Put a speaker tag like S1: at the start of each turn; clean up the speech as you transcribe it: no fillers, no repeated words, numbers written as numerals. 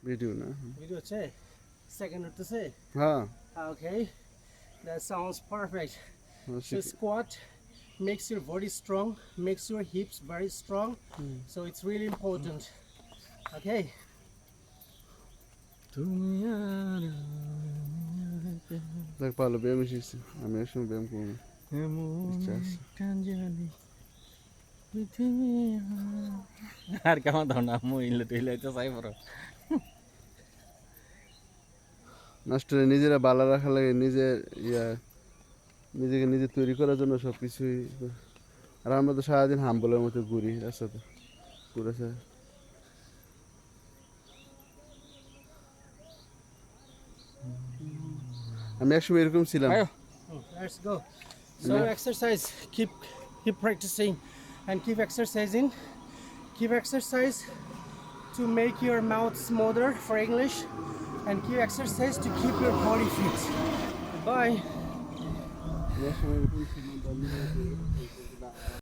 S1: Video না
S2: video হচ্ছে second হতেছে
S1: হ্যাঁ
S2: okay that sounds perfect
S1: হ্যাঁ,
S2: so squat makes your body strong makes your hips very strong so it's really important okay
S1: দেখ ভালো ব্যায়াম শিখছি আমি একসময় ব্যায়াম করবো ইচ্ছা আছে।
S3: আর কেমন দাও না মহিলা টহিলা তো চাই বড়
S1: মাস্টারে নিজেরা ভালো রাখা লাগে নিজের নিজেকে নিজে তৈরি করার জন্য সব কিছুই আর আমরা তো সারাদিন হাম্বলের মতো ঘুরি রাস্তাতে ঘুরেছে আমি একসময় এরকম ছিলাম
S2: let's go so exercise keep practicing and keep exercising keep exercise to make your mouth smoother for English and keep exercise to keep your body fit bye
S1: একসময় এরকম ছিলাম